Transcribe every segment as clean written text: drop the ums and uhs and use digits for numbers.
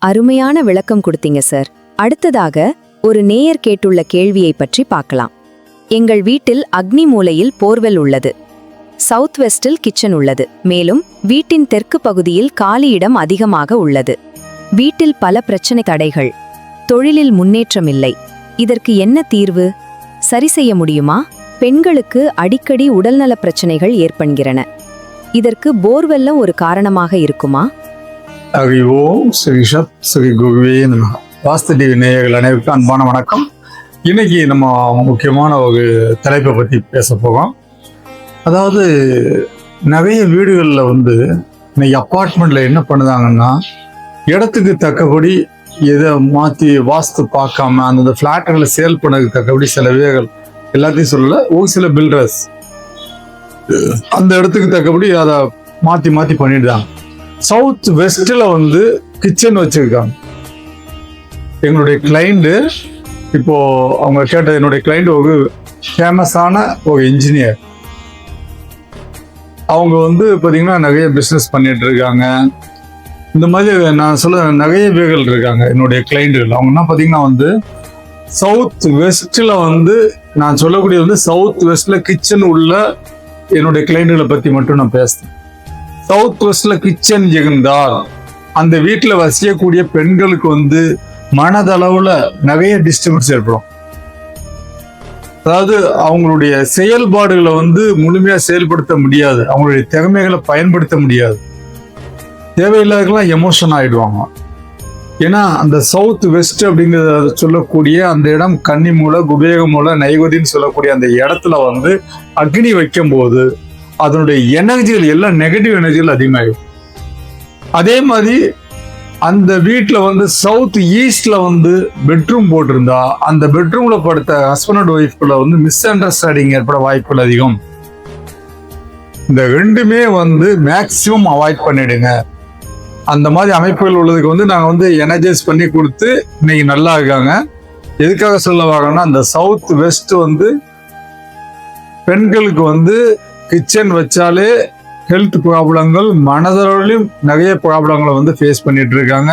அருமையான விளக்கம் கொடுத்தீங்க சார். அடுத்ததாக ஒரு நேயர் கேட்டுள்ள கேள்வியை பற்றி பார்க்கலாம். எங்கள் வீட்டில் அக்னி மூலையில் போர்வெல் உள்ளது. சவுத் வெஸ்டில் கிச்சன் உள்ளது. மேலும் வீட்டின் தெற்கு பகுதியில் காலி இடம் அதிகமாக உள்ளது. வீட்டில் பல பிரச்சனை தடைகள். தொழிலில் முன்னேற்றம் இல்லை. இதற்கு என்ன தீர்வு? சரி செய்ய முடியுமா? பெண்களுக்கு அடிக்கடி உடல்நல பிரச்சனைகள் ஏற்படுகின்றன. இதற்கு போர்வெல்லம் ஒரு காரணமாக இருக்குமா? ஓம் ஸ்ரீ சத் ஸ்ரீ குருவே நமः. வாஸ்து டிவி நேயர்கள் அனைவருக்கும் அன்பான வணக்கம். இன்னைக்கு நம்ம முக்கியமான ஒரு தலைப்பை பற்றி பேச போகிறோம். அதாவது நிறைய வீடுகளில் இன்னைக்கு அப்பார்ட்மெண்ட்டில் என்ன பண்ணுதாங்கன்னா, இடத்துக்கு தக்கபடி எதை மாற்றி வாஸ்து பார்க்காம அந்தந்த ஃப்ளாட்டுகளை சேல் பண்ணதுக்கு தக்கபடி சில வீடுகள், எல்லாத்தையும் சொல்லலை, ஒரு சில பில்டர்ஸ் அந்த இடத்துக்கு தக்கபடி அதை மாற்றி மாற்றி பண்ணிடுதாங்க. சவுத் வெஸ்டில் கிச்சன் வச்சுருக்காங்க. எங்களுடைய கிளைண்ட்டு, இப்போ அவங்க கேட்ட என்னுடைய கிளைண்ட் ஒரு ஃபேமஸான ஒரு இன்ஜினியர். அவங்க பார்த்தீங்கன்னா நிறைய பிஸ்னஸ் பண்ணிட்டு இருக்காங்க. இந்த மாதிரி நான் சொல்ல நிறைய வீடுகள் இருக்காங்க என்னுடைய கிளைண்ட்டுகள். அவங்கன்னா பார்த்தீங்கன்னா சவுத் வெஸ்டில் நான் சொல்லக்கூடிய சவுத் வெஸ்டில் கிச்சன் உள்ள என்னுடைய கிளைண்ட்டுகளை பற்றி மட்டும் நான் பேசுகிறேன். சவுத் வெஸ்ட்ல கிச்சன் இருந்தால் அந்த வீட்டில் வசிக்கக்கூடிய பெண்களுக்கு மனதளவுல நிறைய டிஸ்டர்பன்ஸ் ஏற்படும். அதாவது அவங்களுடைய செயல்பாடுகளை முழுமையா செயல்படுத்த முடியாது, அவங்களுடைய திறமைகளை பயன்படுத்த முடியாது. தேவையில்லாதெல்லாம் எமோஷன் ஆயிடுவாங்க. ஏன்னா அந்த சவுத் வெஸ்ட் அப்படிங்கிறத சொல்லக்கூடிய அந்த இடம் கன்னி மூலை, குபேக மூலை, நைவதின்னு சொல்லக்கூடிய அந்த இடத்துல அக்னி வைக்கும் போது அதனுடைய எனர்ஜிகள் எல்லாம் நெகட்டிவ் எனர்ஜிகள் அதிகமாகும். அதே மாதிரி அந்த வீட்டில் சவுத் ஈஸ்ட்ல பெட்ரூம் போட்டிருந்தா அந்த பெட்ரூம்ல படுத்த ஹஸ்பண்ட் அண்ட் ஒய்ஃப்குள்ள மிஸ் அண்டர்ஸ்டாண்டிங் ஏற்பட வாய்ப்புகள் அதிகம். இந்த ரெண்டுமே மேக்சிமம் அவாய்ட் பண்ணிடுங்க. அந்த மாதிரி அமைப்புகள் உள்ளதுக்கு நாங்கள் எனர்ஜைஸ் பண்ணி கொடுத்து இன்னைக்கு நல்லா இருக்காங்க. எதுக்காக சொல்ல வரோம்னா, அந்த சவுத் வெஸ்ட் பெண்களுக்கு கிச்சன் வச்சாலே ஹெல்த் ப்ராப்ளங்கள், மனதளவிலும் நிறைய ப்ராப்ளங்களை ஃபேஸ் பண்ணிட்டு இருக்காங்க.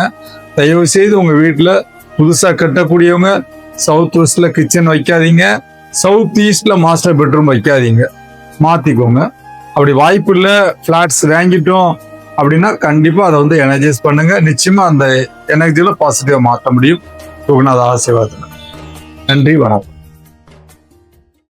தயவு செய்து உங்கள் வீட்டில் புதுசாக கட்டக்கூடியவங்க சவுத் வெஸ்டில் கிச்சன் வைக்காதீங்க, சவுத் ஈஸ்டில் மாஸ்டர் பெட்ரூம் வைக்காதீங்க, மாற்றிக்கோங்க. அப்படி வாய்ப்பு இல்லை, ஃப்ளாட்ஸ் வாங்கிட்டோம் அப்படின்னா கண்டிப்பாக அதை எனர்ஜைஸ் பண்ணுங்க. நிச்சயமாக அந்த எனர்ஜியில் பாசிட்டிவாக மாற்ற முடியும். ரகுநாத ஆசீர்வாதம். நன்றி, வணக்கம்.